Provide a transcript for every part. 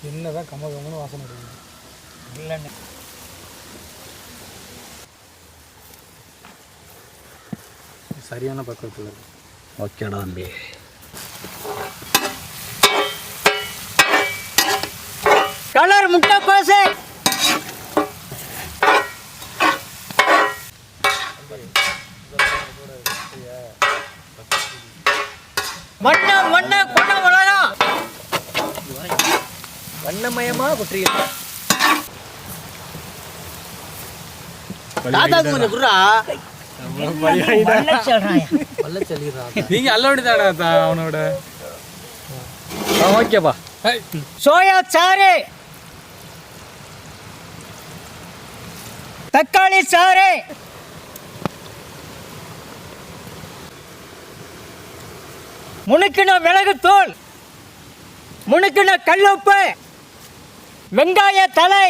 என்னதான் கம்மன்னு வாசனை இருக்குது இல்லைன்னு சரியான பக்கத்தில் இருக்கு. ஓகேடா தம்பி. கலர் முட்டை பாசு வண்ண வண்ண கொண்ட மிளகா வண்ணமயமா குற்றியா தாத்தாக்கு கொஞ்சம் குர்ரா நீங்க அல்லோடிதாடா அவனோட. ஓகேப்பா. சோயா சாறு தக்காளி சாறு முணுக்கின மிளகுத்தூள் முணுக்கின கல்லுப்பு வெங்காய தலை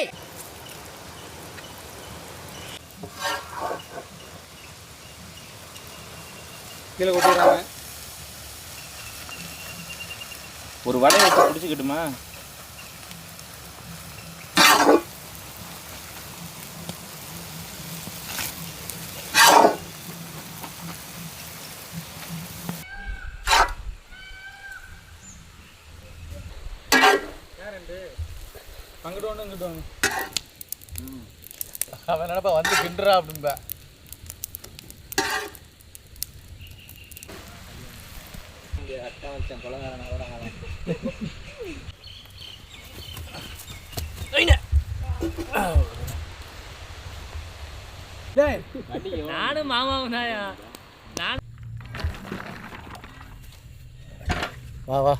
கீழே கொட்டிடுறாங்க. ஒரு வடை வச்சு பிடிச்சிக்கிட்டுமா? அங்கிட்டு ஒன்று இங்கிட்டு ஒன்று. அவன் நினைப்பா வந்து கிண்டுறா அப்படின்பா. அட்டா வச்சேன் கொலகாரனோட நானும் மாமாவும் தாயா. வா வா.